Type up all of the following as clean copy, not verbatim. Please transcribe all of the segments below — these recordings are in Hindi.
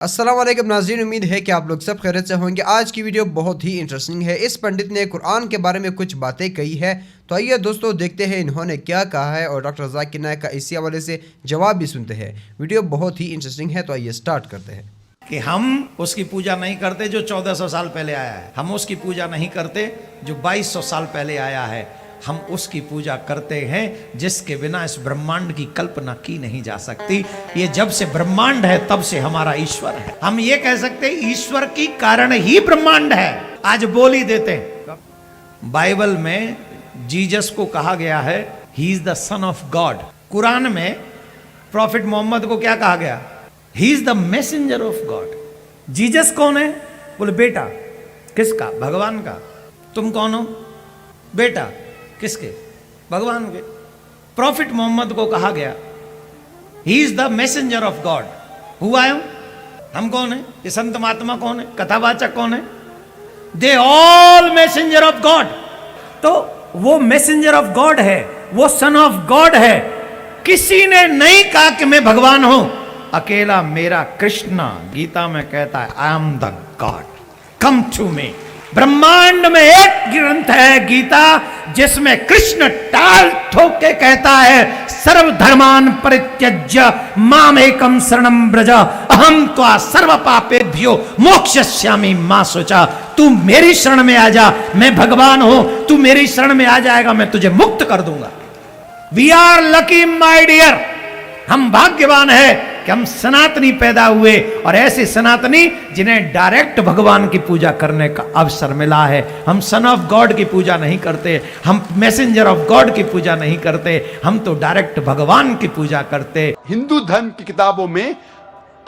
अस्सलाम वालेकुम नाज़रीन, उम्मीद है कि आप लोग सब खैरियत से होंगे। आज की वीडियो बहुत ही इंटरेस्टिंग है। इस पंडित ने कुरान के बारे में कुछ बातें कही है, तो आइए दोस्तों देखते हैं इन्होंने क्या कहा है और डॉक्टर जाकिर नायक का इसी हवाले से जवाब भी सुनते हैं। वीडियो बहुत ही इंटरेस्टिंग है, तो आइए स्टार्ट करते हैं। कि हम उसकी पूजा नहीं करते जो 1400 साल पहले आया है, हम उसकी पूजा नहीं करते जो 2200 साल पहले आया है, हम उसकी पूजा करते हैं जिसके बिना इस ब्रह्मांड की कल्पना की नहीं जा सकती। ये जब से ब्रह्मांड है तब से हमारा ईश्वर है। हम ये कह सकते हैं ईश्वर की कारण ही ब्रह्मांड है। आज बोल ही देते हैं। बाइबल में जीसस को कहा गया है he is the son of God. Quran में प्रॉफिट मोहम्मद को क्या कहा गया? He is the messenger of God. Jesus कौन है? बोले बेटा। किसका? भगवान का। तुम कौन हो? बेटा। किसके? भगवान के। प्रॉफिट मोहम्मद को कहा गया he is the messenger of God. हुआ है हम कौन है? ये संत महात्मा कौन है? कथावाचक कौन है? They all messenger of God. तो वो मैसेंजर ऑफ गॉड है, वो सन ऑफ गॉड है। किसी ने नहीं कहा कि मैं भगवान हूं। अकेला मेरा कृष्ण गीता में कहता है I am the God, come to me. ब्रह्मांड में एक ग्रंथ है गीता जिसमें कृष्ण टाल ठोक के कहता है सर्वधर्मान परित्यज्य माम एकम शरणम व्रज अहम त्वा सर्व पापेभ्यो मोक्षयिष्यामि मा शुचा। तू मेरी शरण में आ जा, मैं भगवान हूं। तू मेरी शरण में आ जाएगा, मैं तुझे मुक्त कर दूंगा। We are lucky my dear. हम भाग्यवान है कि हम सनातनी पैदा हुए और ऐसे सनातनी जिन्हें डायरेक्ट भगवान की पूजा करने का अवसर मिला है। हम सन ऑफ गॉड की पूजा नहीं करते, हम मैसेंजर ऑफ गॉड की पूजा नहीं करते, हम तो डायरेक्ट भगवान की पूजा करते। हिंदू धर्म की किताबों में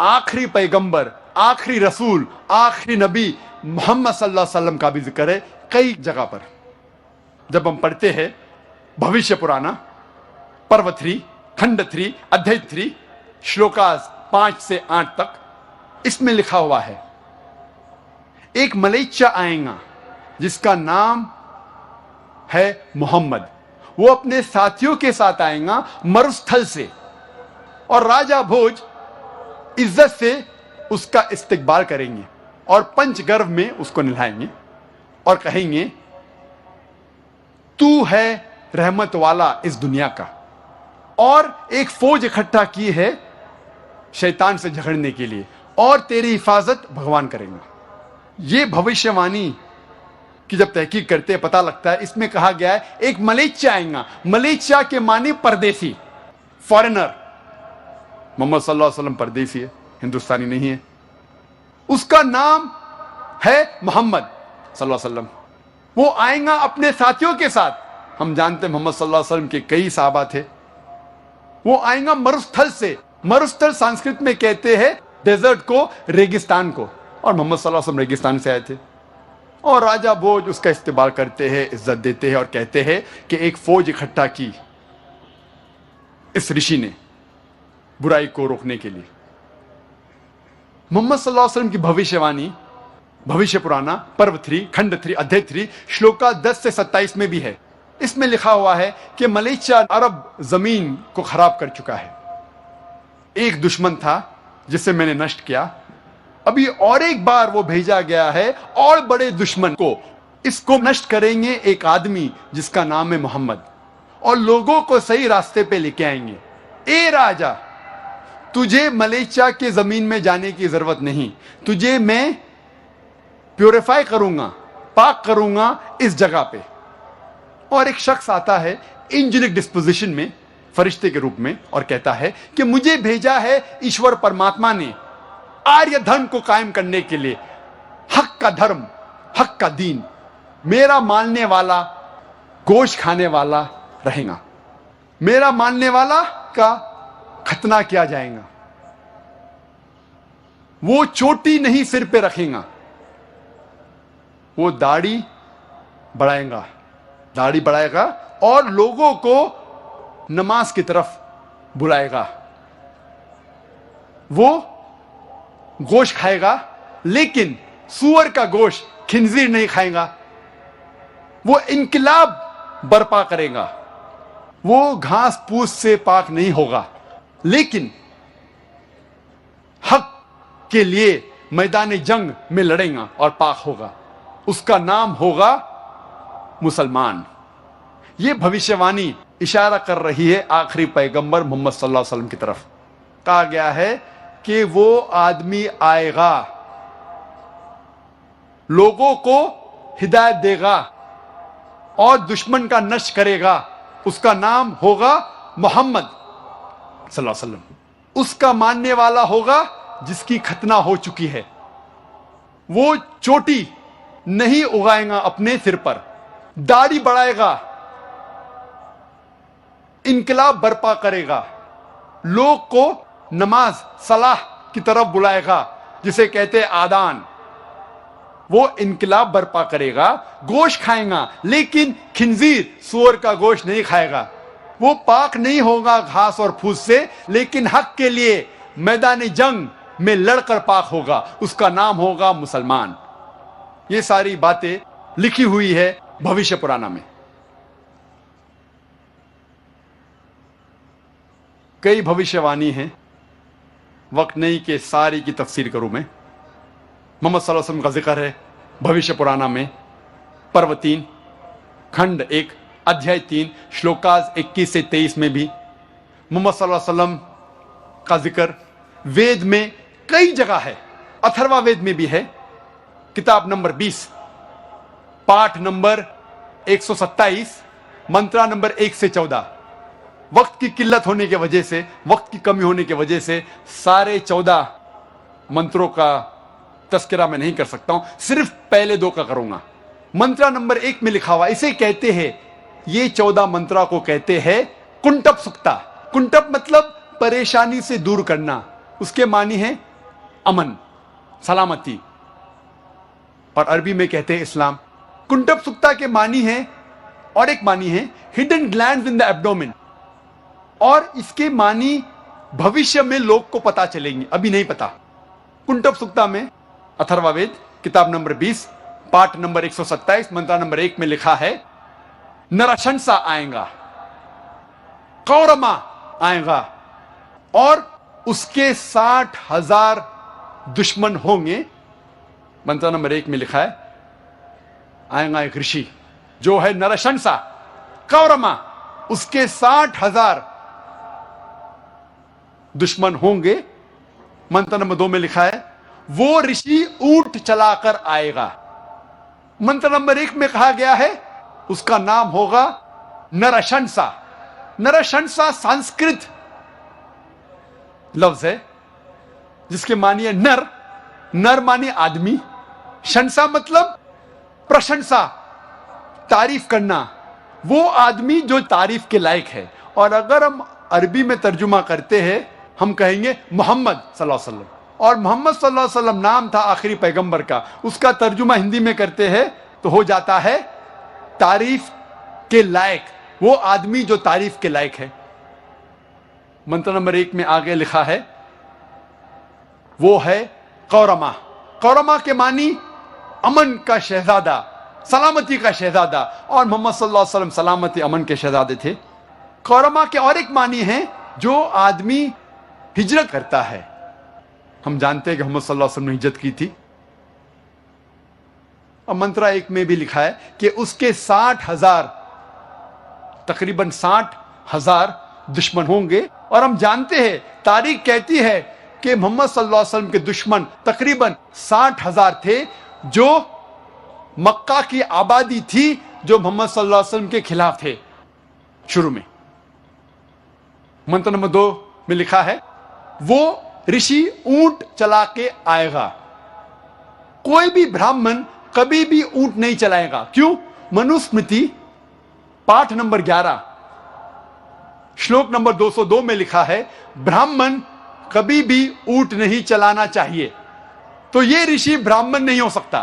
आखिरी पैगंबर, आखिरी रसूल, आखिरी नबी मोहम्मद सल्लल्लाहु अलैहि वसल्लम का भी जिक्र है कई जगह पर। जब हम पढ़ते हैं भविष्य पुराना पर्व 3 खंड 3 अध्याय 3 श्लोकास 5 से 8 तक, इसमें लिखा हुआ है एक मलेच्चा आएगा जिसका नाम है मोहम्मद। वो अपने साथियों के साथ आएगा मरुस्थल से और राजा भोज इज्जत से उसका इस्तकबाल करेंगे और पंचगर्भ में उसको नहलाएंगे और कहेंगे तू है रहमत वाला इस दुनिया का। और एक फौज इकट्ठा की है शैतान से झगड़ने के लिए और तेरी हिफाजत भगवान करेंगे। ये भविष्यवाणी की जब तहकीक करते हैं पता लगता है इसमें कहा गया है एक मलेच्चा आएगा। मलेच्चा के माने परदेसी, फॉरेनर। मोहम्मद सल्लल्लाहु अलैहि वसल्लम परदेसी है, हिंदुस्तानी नहीं है। उसका नाम है मोहम्मद सल्लल्लाहु अलैहि वसल्लम। वो आएगा अपने साथियों के साथ। हम जानते हैं मोहम्मद सल्लल्लाहु अलैहि वसल्लम के कई सहाबा थे। वो आएगा मरुस्थल से। मरुस्थल संस्कृत में कहते हैं डेजर्ट को, रेगिस्तान को, और मोहम्मद सल्लल्लाहु अलैहि वसल्लम रेगिस्तान से आए थे। और राजा भोज उसका इस्तेमाल करते हैं, इज्जत देते हैं और कहते हैं कि एक फौज इकट्ठा की इस ऋषि ने बुराई को रोकने के लिए। मोहम्मद सल्लल्लाहु अलैहि वसल्लम की भविष्यवाणी भविष्य पुराना पर्व 3 खंड 3 अध्याय 3 श्लोका 10 से 27 में भी है। इसमें लिखा हुआ है कि मलेच्चा अरब जमीन को खराब कर चुका है। एक दुश्मन था जिसे मैंने नष्ट किया, अभी और एक बार वो भेजा गया है और बड़े दुश्मन को। इसको नष्ट करेंगे एक आदमी जिसका नाम है मोहम्मद और लोगों को सही रास्ते पे लेके आएंगे। ए राजा, तुझे मलेच्चा के जमीन में जाने की जरूरत नहीं, तुझे मैं प्योरीफाई करूंगा, पाक करूंगा इस जगह पे। और एक शख्स आता है एंजेलिक डिस्पोजिशन में, फरिश्ते के रूप में, और कहता है कि मुझे भेजा है ईश्वर परमात्मा ने आर्य धर्म को कायम करने के लिए, हक का धर्म, हक का दीन। मेरा मानने वाला गोश्त खाने वाला रहेगा, मेरा मानने वाला का खतना किया जाएगा। वो चोटी नहीं सिर पे रखेगा, वो दाढ़ी बढ़ाएगा, दाढ़ी बढ़ाएगा और लोगों को नमाज की तरफ बुलाएगा। वो गोश्त खाएगा लेकिन सूअर का गोश्त, खिंजीर नहीं खाएगा। वो इनकलाब बर्पा करेगा। वो घास फूस से पाक नहीं होगा, लेकिन हक के लिए मैदान जंग में लड़ेगा और पाक होगा, उसका नाम होगा मुसलमान। यह भविष्यवाणी इशारा कर रही है आखिरी पैगंबर मोहम्मद सल्लल्लाहु अलैहि वसल्लम की तरफ। कहा गया है कि वो आदमी आएगा, लोगों को हिदायत देगा और दुश्मन का नष्ट करेगा, उसका नाम होगा मोहम्मद सल्लल्लाहु अलैहि वसल्लम। उसका मानने वाला होगा जिसकी खतना हो चुकी है। वो चोटी नहीं उगाएगा अपने सिर पर, दाढ़ी बढ़ाएगा, इनकलाब बर्पा करेगा, लोग को नमाज सलाह की तरफ बुलाएगा, जिसे कहते हैं आदान। वो इनकलाब बर्पा करेगा, गोश्त खाएगा, लेकिन खिंजीर सूअर का गोश्त नहीं खाएगा। वो पाक नहीं होगा घास और फूस से, लेकिन हक के लिए मैदान जंग में लड़कर पाक होगा, उसका नाम होगा मुसलमान। ये सारी बातें लिखी हुई है भविष्य पुराना में। कई भविष्यवाणी हैं, वक्त नहीं कि सारी की तफसीर करूं मैं। मोहम्मद सल्लल्लाहु अलैहि वसल्लम का जिक्र है भविष्य पुराना में, पर्व 3 खंड 1 अध्याय 3 श्लोकाज 21 से 23 में भी मोहम्मद सल्लल्लाहु अलैहि वसल्लम का जिक्र वेद में कई जगह है। अथर्वा वेद में भी है, किताब नंबर 20 पाठ नंबर 127 मंत्रा नंबर 1 से 14। वक्त की किल्लत होने की वजह से, वक्त की कमी होने की वजह से सारे 14 मंत्रों का तस्करा मैं नहीं कर सकता हूं, सिर्फ पहले 2 का करूंगा। मंत्रा नंबर 1 में लिखा हुआ, इसे कहते हैं, ये 14 मंत्रा को कहते हैं कुंटप सुक्ता। कुंटप मतलब परेशानी से दूर करना, उसके मानी है अमन, सलामती, और अरबी में कहते हैं इस्लाम। कुंटप सुक्ता के मानी है, और एक मानी है hidden glands in the abdomen, और इसके मानी भविष्य में लोग को पता चलेंगे, अभी नहीं पता। कुंटप सुक्ता में अथर्ववेद किताब नंबर 20 पाठ नंबर 127 मंत्रा नंबर 1 में लिखा है, नरशंसा आएगा, कौरमा आएगा, और उसके 60,000 दुश्मन होंगे। मंत्र नंबर 1 में लिखा है, आएगा एक ऋषि जो है नरशंसा, कौरमा, उसके 60,000 दुश्मन होंगे। मंत्र नंबर 2 में लिखा है, वो ऋषि ऊंट चलाकर आएगा। मंत्र नंबर 1 में कहा गया है, उसका नाम होगा नरशंसा। नरशंसा संस्कृत लफ्ज है जिसके मानिए नर, नर मानिए आदमी, शंसा मतलब प्रशंसा, तारीफ करना, वो आदमी जो तारीफ के लायक है। और अगर हम अरबी में तर्जुमा करते हैं, हम कहेंगे मोहम्मद सल्लल्लाहु अलैहि वसल्लम, और मोहम्मद सल्लल्लाहु अलैहि वसल्लम नाम था आखिरी पैगंबर का, उसका तर्जुमा हिंदी में करते हैं तो हो जाता है तारीफ के लायक, वो आदमी जो तारीफ के लायक है। मंत्र नंबर 1 में आगे लिखा है, वो है कौरमा। कौरमा के मानी अमन का शहजादा, सलामती का शहजादा, और मोहम्मद सल्लल्लाहु अलैहि वसल्लम सलामती अमन के शहजादे थे। कौरमा के और एक मानी है जो आदमी हिजरत करता है। हम जानते हैं कि मोहम्मद सल्लल्लाहु अलैहि वसल्लम ने हिजरत की थी, और मंत्रा 1 में भी लिखा है कि उसके 60,000 तकरीबन 60,000 दुश्मन होंगे। और हम जानते हैं, तारीख कहती है कि मोहम्मद सल्लल्लाहु अलैहि वसल्लम के दुश्मन तकरीबन 60,000 थे, जो मक्का की आबादी थी जो मोहम्मद सल्लल्लाहु अलैहि वसल्लम के खिलाफ थे शुरू में। मंत्र नंबर 2 में लिखा है, वो ऋषि ऊंट चला के आएगा। कोई भी ब्राह्मण कभी भी ऊंट नहीं चलाएगा। क्यों? मनुस्मृति पाठ नंबर 11 श्लोक नंबर 202 में लिखा है, ब्राह्मण कभी भी ऊंट नहीं चलाना चाहिए। तो ये ऋषि ब्राह्मण नहीं हो सकता।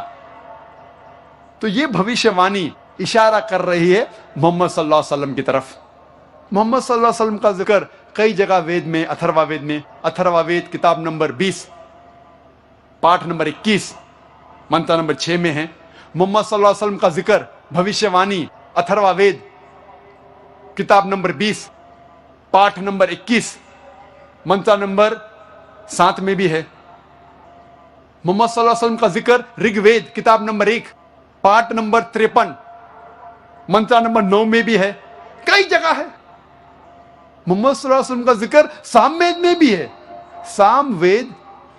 तो ये भविष्यवाणी इशारा कर रही है मोहम्मद सल्लल्लाहु अलैहि वसल्लम की तरफ। मोहम्मद सल्लल्लाहु अलैहि वसल्लम का जिक्र कई जगह वेद में, अथर्ववेद में, अथर्ववेद किताब नंबर 20 पाठ नंबर 21 मंत्र नंबर 6 में है। मोहम्मद सल्लल्लाहु अलैहि वसल्लम का जिक्र भविष्यवाणी अथर्ववेद किताब नंबर 20 पाठ नंबर 21 मंत्र नंबर 7 में भी है। मोहम्मद सल्लल्लाहु अलैहि वसल्लम का जिक्र ऋग्वेद किताब नंबर 1 पाठ नंबर 53 मंत्र नंबर 9 में भी है, कई जगह है। मोहम्मद सल्लल्लाहु अलैहि वसल्लम का जिक्र सामवेद में भी है। सामवेद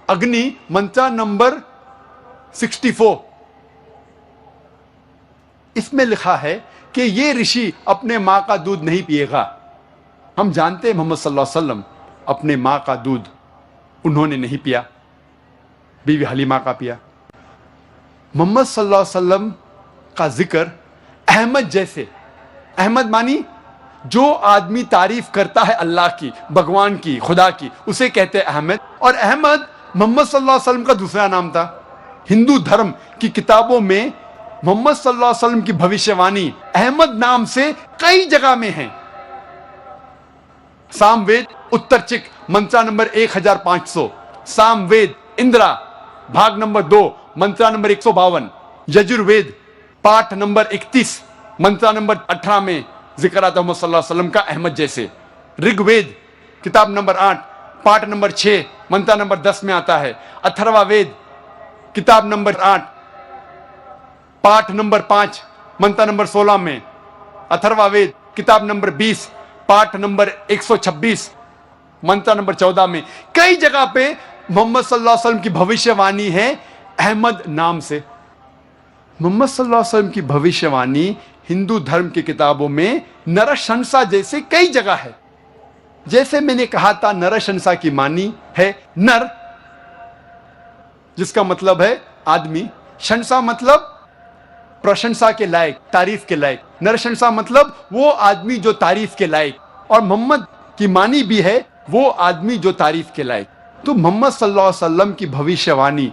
अग्नि मंत्र नंबर 64, इसमें लिखा है कि ये ऋषि अपने मां का दूध नहीं पिएगा। हम जानते हैं मोहम्मद सल्लल्लाहु अलैहि वसल्लम अपने मां का दूध उन्होंने नहीं पिया, बीवी हलीमा का पिया। मोहम्मद सल्लल्लाहु अलैहि वसल्लम का जिक्र अहमद जैसे, अहमद मानी जो आदमी तारीफ करता है अल्लाह की, भगवान की, खुदा की, उसे कहते हैं अहमद। और अहमद मोहम्मद सल्लल्लाहु अलैहि वसल्लम का दूसरा नाम था। हिंदू धर्म की किताबों में मोहम्मद सल्लल्लाहु अलैहि वसल्लम की भविष्यवाणी अहमद नाम से कई जगह में है। सामवेद उत्तरचिक मंत्रा नंबर 1500, सामवेद इंद्रा भाग नंबर 2 मंत्रा नंबर 152, यजुर्वेद पाठ नंबर 31 मंत्रा नंबर 18 में जिक्र आता है मोहम्मद सल्लल्लाहु अलैहि वसल्लम का अहमद जैसे। ऋग्वेद किताब नंबर 8 पाठ नंबर 6 मंत्रा नंबर 10 में आता है। अथर्ववेद किताब नंबर 8 पाठ नंबर 5 मंत्र नंबर 16 में। अथर्ववेद किताब नंबर 20 पाठ नंबर 126 मंत्र नंबर 14 में। कई जगह पे मोहम्मद सल्लल्लाहु अलैहि वसल्लम की भविष्यवाणी है अहमद नाम से। मोहम्मद सल्लल्लाहु अलैहि वसल्लम की भविष्यवाणी हिंदू धर्म की किताबों में नरशंसा जैसे कई जगह है। जैसे मैंने कहा था, नरशंसा की मानी है नर, जिसका मतलब है आदमी। शंसा मतलब प्रशंसा के लायक, तारीफ के लायक। नरशंसा मतलब वो आदमी जो तारीफ के लायक। और मोहम्मद की मानी भी है वो आदमी जो तारीफ के लायक। तो मोहम्मद सल्लल्लाहु अलैहि वसल्लम की भविष्यवाणी,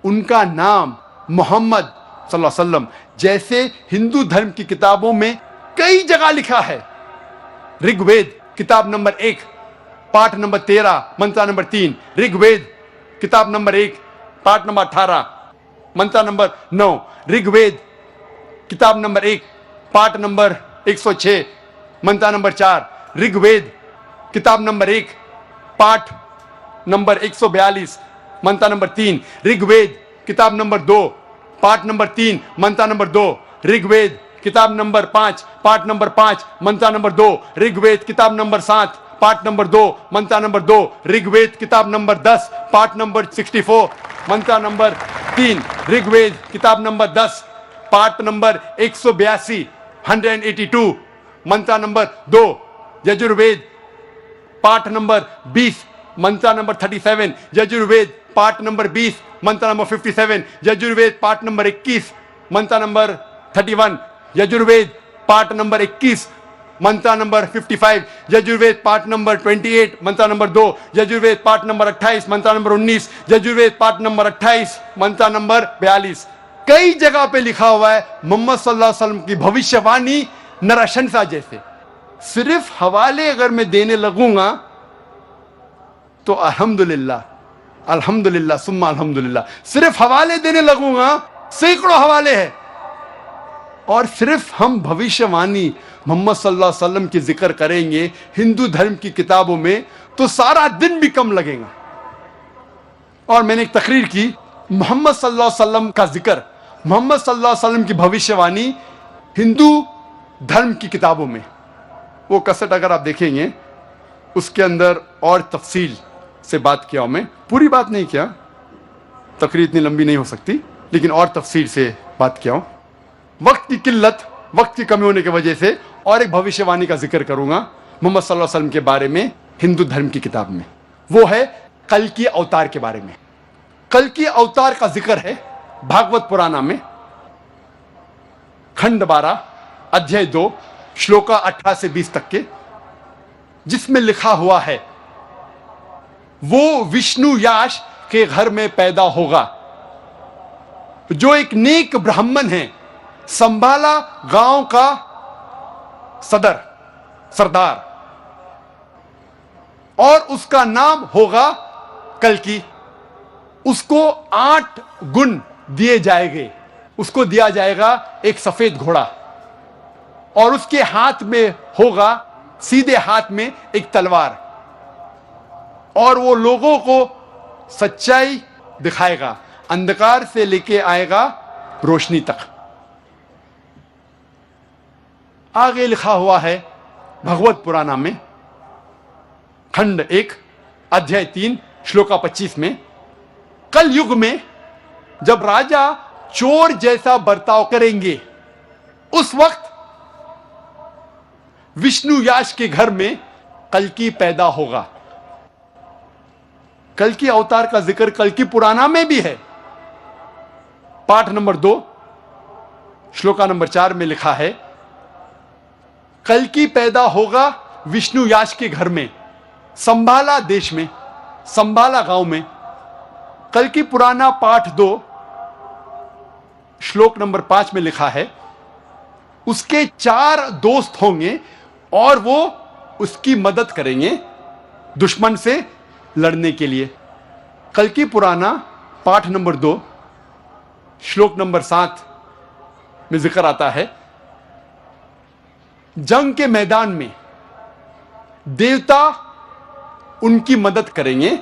उनका नाम मोहम्मद सल्लल्लाहु अलैहि वसल्लम जैसे हिंदू धर्म की किताबों में कई जगह लिखा है। ऋग्वेद किताब नंबर 1 पाठ नंबर 13 मंत्र नंबर 3, ऋग्वेद किताब नंबर 1 पाठ नंबर 18 मंत्र नंबर 9, ऋग्वेद किताब नंबर 1 पाठ नंबर 106 मंत्र नंबर 4, ऋग्वेद किताब नंबर 1 पाठ नंबर 142 मंत्र नंबर 3, ऋग्वेद किताब नंबर 2 पाठ नंबर 3 मंत्र नंबर 2, ऋग्वेद किताब नंबर 5 पाठ नंबर 5 मंत्र नंबर 2, ऋग्वेद किताब नंबर 7 पाठ नंबर 2 मंत्र नंबर 2, ऋग्वेद किताब नंबर 10 पाठ नंबर 64 मंत्र नंबर 3, ऋग्वेद किताब नंबर 10 पाठ नंबर 182 182 मंत्र नंबर 2, यजुर्वेद पाठ नंबर 20 मंत्र नंबर 37, यजुर्वेद पाठ नंबर 20 मंत्र नंबर 57, यजुर्वेद पाठ नंबर 21 मंत्र नंबर 31, यजुर्वेद पाठ नंबर 21 मंत्र नंबर 55, यजुर्वेद पाठ नंबर 28 मंत्र नंबर 2, यजुर्वेद पाठ नंबर 28 मंत्र नंबर 19, यजुर्वेद पाठ नंबर 28 मंत्र नंबर 42। कई जगह पे लिखा हुआ है मोहम्मद सल्लल्लाहु अलैहि वसल्लम की भविष्यवाणी नरशंसा जैसे। सिर्फ हवाले अगर मैं देने लगूंगा तो अल्हम्दुलिल्लाह अल्हम्दुलिल्लाह सुम्मा अल्हम्दुलिल्लाह, सिर्फ हवाले देने लगूंगा सैकड़ों हवाले हैं। और सिर्फ हम भविष्यवाणी मोहम्मद सल्लल्लाहु अलैहि वसल्लम की जिक्र करेंगे हिंदू धर्म की किताबों में तो सारा दिन भी कम लगेगा। और मैंने एक तकरीर की, मोहम्मद सल्लल्लाहु अलैहि वसल्लम का जिक्र, मोहम्मद सल्लल्लाहु अलैहि वसल्लम की भविष्यवाणी हिंदू धर्म की किताबों में, वो कसट अगर आप देखेंगे उसके अंदर और तफसील से बात किया हूं। मैं पूरी बात नहीं किया, तकरीर इतनी लंबी नहीं हो सकती, लेकिन और तफसील से बात किया हूं। वक्त की किल्लत, वक्त की कमी होने की वजह से और एक भविष्यवाणी का जिक्र करूंगा मोहम्मद सल्लल्लाहु अलैहि वसल्लम के बारे में हिंदू धर्म की किताब में। वो है कल की अवतार के बारे में। कल की अवतार का जिक्र है भागवत पुराना में खंड 12 अध्याय 2 श्लोका 18 से 20 तक के, जिसमें लिखा हुआ है वो विष्णु याश के घर में पैदा होगा जो एक नेक ब्राह्मण है, संभाला गांव का सरदार, और उसका नाम होगा कल्कि। उसको 8 गुण दिए जाएंगे। उसको दिया जाएगा एक सफेद घोड़ा और उसके हाथ में होगा, सीधे हाथ में एक तलवार, और वो लोगों को सच्चाई दिखाएगा, अंधकार से लेके आएगा रोशनी तक। आगे लिखा हुआ है भगवत पुराण में खंड 1 अध्याय 3 श्लोका 25 में, कल युग में जब राजा चोर जैसा बर्ताव करेंगे उस वक्त विष्णु याश के घर में कल्कि पैदा होगा। कल्कि अवतार का जिक्र कल्कि पुराना में भी है। पाठ नंबर 2 श्लोका नंबर 4 में लिखा है, कल्कि पैदा होगा विष्णु याश के घर में, संभाला देश में, संभाला गांव में। कल्कि पुराना पाठ 2 श्लोक नंबर 5 में लिखा है, उसके 4 दोस्त होंगे और वो उसकी मदद करेंगे दुश्मन से लड़ने के लिए। कल्कि पुराना पाठ नंबर 2 श्लोक नंबर 7 में जिक्र आता है, जंग के मैदान में देवता उनकी मदद करेंगे।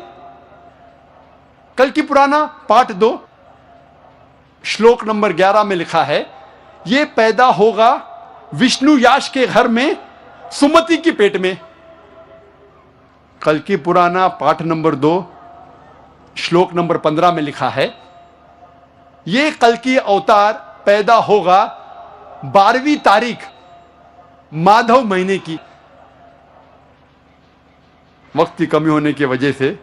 कल्कि पुराना पाठ 2 श्लोक नंबर 11 में लिखा है, यह पैदा होगा विष्णु याश के घर में सुमति की पेट में। कल्कि पुराना पाठ नंबर 2 श्लोक नंबर 15 में लिखा है, यह कल्कि अवतार पैदा होगा 12वीं तारीख माधव महीने की। वक्त की कमी होने की वजह से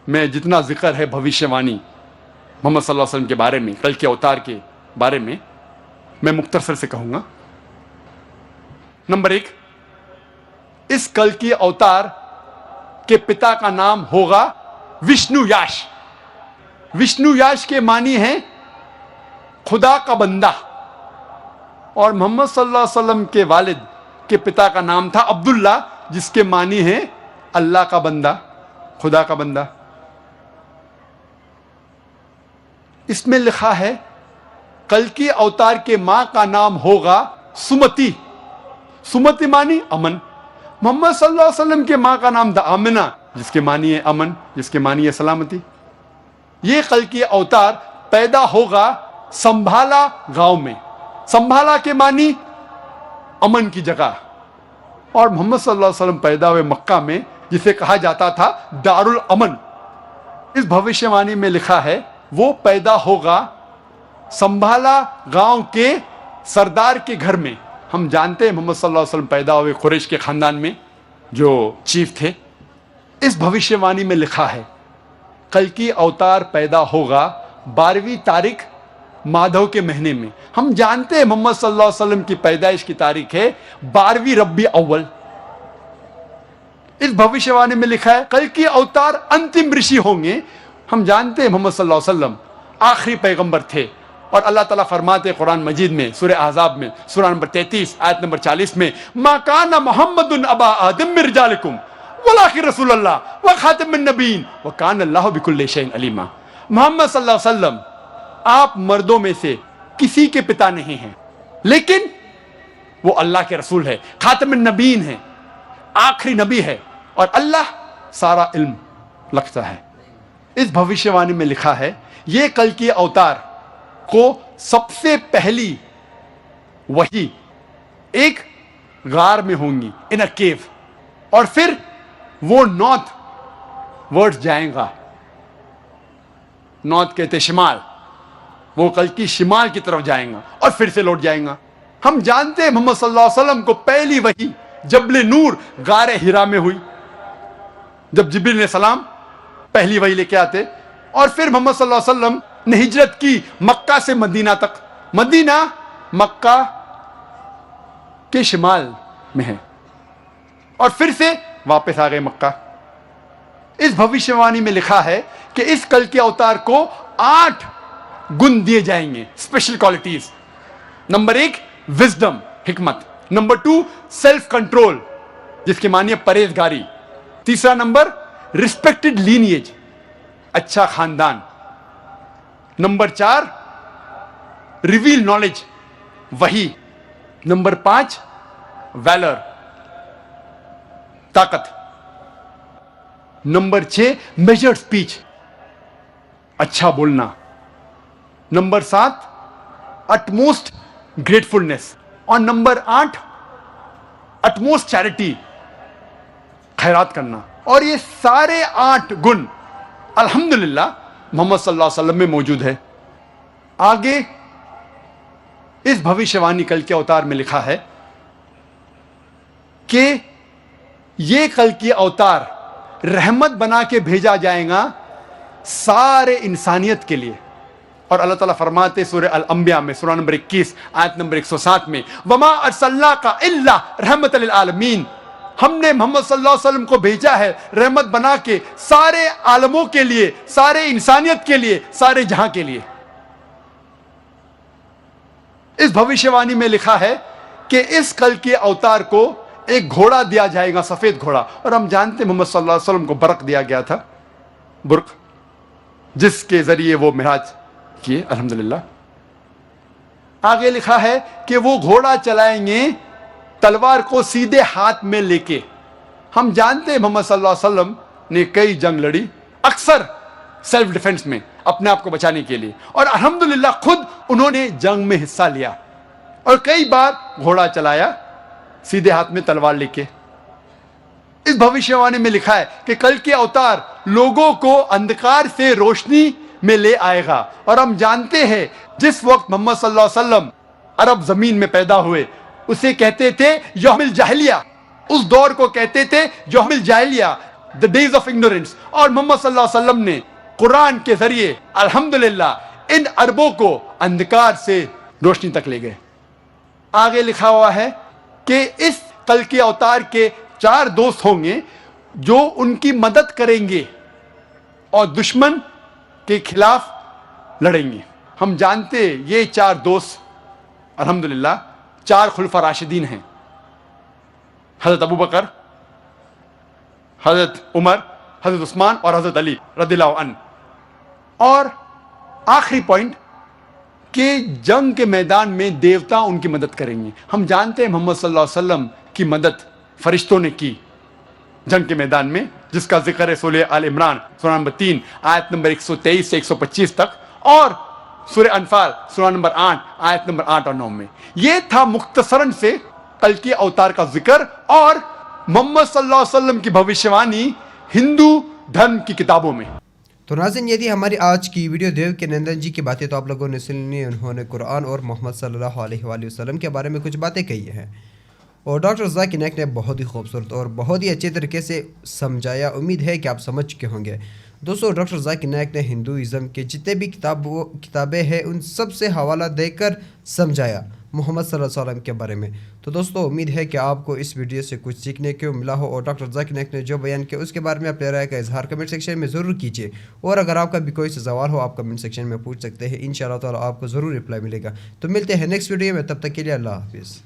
मैं जितना जिक्र है भविष्यवाणी मोहम्मद सल्लल्लाहु अलैहि वसल्लम के बारे में, कल्कि अवतार के बारे में, मैं मुख्तसर से कहूंगा। नंबर 1, इस कल्कि अवतार के पिता का नाम होगा विष्णु याश। विष्णु याश के मानी हैं खुदा का बंदा, और मोहम्मद सल्लल्लाहु अलैहि वसल्लम के वालिद के पिता का नाम था अब्दुल्ला, जिसके मानी है अल्लाह का बंदा, खुदा का बंदा। इसमें लिखा है कल्कि अवतार के मां का नाम होगा सुमति। सुमति मानी अमन। मोहम्मद सल्लल्लाहु अलैहि वसल्लम के मां का नाम था आमिना, जिसके मानी है अमन, जिसके मानी है सलामती। यह कल्कि अवतार पैदा होगा संभाला गांव में। संभाला के मानी अमन की जगह, और मोहम्मद सल्लल्लाहु अलैहि वसल्लम पैदा हुए मक्का में, जिसे कहा जाता था दारुल अमन। इस भविष्यवाणी में लिखा है वो पैदा होगा संभाला गांव के सरदार के घर में। हम जानते हैं मोहम्मद सल्लल्लाहु अलैहि वसल्लम पैदा हुए कुरैश के खानदान में, जो चीफ थे। इस भविष्यवाणी में लिखा है कल्कि अवतार पैदा होगा 12वीं तारीख माधव के महीने में। हम जानते हैं मोहम्मद सल्लल्लाहु अलैहि वसल्लम की पैदाइश की तारीख है 12वीं रब्बी अव्वल। इस भविष्यवाणी में लिखा है कल्कि अवतार अंतिम ऋषि होंगे। हम जानते हैं मोहम्मद सल्लल्लाहु अलैहि वसल्लम आखिरी पैगंबर थे, और अल्लाह ताला फरमाते कुरान मजीद में सूरह अहज़ाब में सूरह नंबर 33 आयत नंबर 40 में, मा काना मुहम्मदुन अबा आदम मिन रिजालिकुम वलाकिन रसूलुल्लाह व खातिमुन नबीन व काना अल्लाहु बिकुल्लि शैइन अलीमा। मोहम्मद सल्लल्लाहु अलैहि वसल्लम आप मर्दों में से किसी के पिता नहीं हैं, लेकिन वो अल्लाह के रसूल है, खातिमुन नबीन है, आखिरी नबी है, और अल्लाह सारा इल्म रखता है। इस भविष्यवाणी में लिखा है ये कल्कि अवतार को सबसे पहली वही एक गार में होंगी, इन अ केव, और फिर वो नॉर्थ वर्ड जाएगा। नॉर्थ कहते शिमाल, वो कल्कि शिमाल की तरफ जाएगा और फिर से लौट जाएगा। हम जानते हैं मोहम्मद सल्लल्लाहु अलैहि वसल्लम को पहली वही जबले नूर गारे हिरा में हुई, जब जिब्रील ने सलाम पहली वही लेके आते, और फिर मोहम्मद सल्लल्लाहु अलैहि वसल्लम ने हिजरत की मक्का से मदीना तक। मदीना मक्का के शिमाल में है, और फिर से वापस आ गए मक्का। इस भविष्यवाणी में लिखा है कि इस कल्कि अवतार को 8 गुण दिए जाएंगे, स्पेशल क्वालिटीज। नंबर 1 विजडम, हिकमत। नंबर 2 सेल्फ कंट्रोल, जिसके मानिए परहेजगारी। तीसरा नंबर रिस्पेक्टेड लीनिएज, अच्छा खानदान। नंबर 4 रिवील नॉलेज, वही। नंबर 5 वैलर, ताकत। नंबर 6 मेजर्ड स्पीच, अच्छा बोलना। Number 7 utmost gratefulness. और नंबर 8 अटमोस्ट चैरिटी, खैरात करना। और ये सारे 8 गुण अल्हम्दुलिल्लाह मोहम्मद सल्लल्लाहु अलैहि वसल्लम में मौजूद है। आगे इस भविष्यवाणी कल के अवतार में लिखा है कि ये कल की अवतार रहमत बना के भेजा जाएगा सारे इंसानियत के लिए। और अल्लाह ताला फरमाते सूरह अल अंबिया में सूरह नंबर 21 आयत नंबर 107 में, वमा अरसलनाका इल्ला रहमतल लिल आलमीन, हमने मोहम्मद सल्लल्लाहु अलैहि वसल्लम को भेजा है रहमत बना के सारे आलमों के लिए, सारे इंसानियत के लिए, सारे जहां के लिए। इस भविष्यवाणी में लिखा है कि इस कल के अवतार को एक घोड़ा दिया जाएगा, सफेद घोड़ा। और हम जानते हैं मोहम्मद सल्लल्लाहु अलैहि वसल्लम को बरक दिया गया था, बुर्क, जिसके जरिए वो मिराज किए अल्हम्दुलिल्लाह। आगे लिखा है कि वो घोड़ा चलाएंगे तलवार को सीधे हाथ में लेके। हम जानते हैं मोहम्मद सल्लल्लाहु अलैहि वसल्लम ने कई जंग लड़ी, अक्सर सेल्फ डिफेंस में, अपने आप को बचाने के लिए। और अल्हम्दुलिल्लाह खुद उन्होंने जंग में हिस्सा लिया और कई बार घोड़ा चलाया सीधे हाथ में तलवार लेके। इस भविष्यवाणी में लिखा है कि कल के अवतार लोगों को अंधकार से रोशनी में ले आएगा। और हम जानते हैं जिस वक्त मोहम्मद सल्लल्लाहु अलैहि वसल्लम अरब जमीन में पैदा हुए उसे कहते थे यौमिल जाहिलिया, उस दौर को कहते थे यौमिल जाहिलिया, द डेज ऑफ इग्नोरेंस। और मोहम्मद सल्लल्लाहु अलैहि वसल्लम ने कुरान के जरिए अल्हम्दुलिल्लाह इन अरबों को अंधकार से रोशनी तक ले गए। आगे लिखा हुआ है कि इस कल के अवतार के 4 दोस्त होंगे जो उनकी मदद करेंगे और दुश्मन के खिलाफ लड़ेंगे। हम जानते ये 4 दोस्त अल्हम्दुलिल्लाह 4 खुलफा राशिदीन हैं, हजरत अबू बकर, हजरत उमर, हजरत उस्मान और हजरत अली रदियल्लाहु अन्हु। और आखिरी पॉइंट कि जंग के मैदान में देवता उनकी मदद करेंगे। हम जानते हैं मोहम्मद सल्लल्लाहु अलैहि वसल्लम की मदद फरिश्तों ने की जंग के मैदान में, जिसका जिक्र है सूरह आल इमरान सूरह नंबर 3 आयत नंबर 123 से 125 तक, और सूरह अनफाल सूरह नंबर 8 आयत नंबर 8 और 9 में। यह था मुख्तसरन से कल के अवतार का जिक्र और मोहम्मद सल्लल्लाहु अलैहि वसल्लम की भविष्यवाणी हिंदू धर्म की किताबों में। तो नाज़रीन, यदि हमारी आज की वीडियो देव के नंदन जी की बातें तो आप लोगों ने सुनी, उन्होंने कुरान और मोहम्मद सल्लल्लाहु अलैहि वसल्लम के बारे में कुछ बातें कही हैं और डॉक्टर जाकिर नाइक ने बहुत ही खूबसूरत और बहुत ही अच्छे तरीके से समझाया। उम्मीद है कि आप समझ चुके होंगे। दोस्तों, डॉक्टर जाकिर नाइक ने हिंदुइज़्म के जितने भी किताबें हैं उन सब से हवाला देकर समझाया मोहम्मद सल्लल्लाहु अलैहि वसल्लम के बारे में। तो दोस्तों, उम्मीद है कि आपको इस वीडियो से कुछ सीखने को मिला हो और डॉक्टर जाकिर नाइक ने जो बयान किया उसके बारे में अपने राय का इजहार कमेंट सेक्शन में ज़रूर कीजिए। और अगर आपका भी कोई सवाल हो आप कमेंट सेक्शन में पूछ सकते हैं, इंशाअल्लाह ताला आपको ज़रूर रिप्लाई मिलेगा। तो मिलते हैं नेक्स्ट वीडियो में, तब तक के लिए अल्लाह हाफिज़।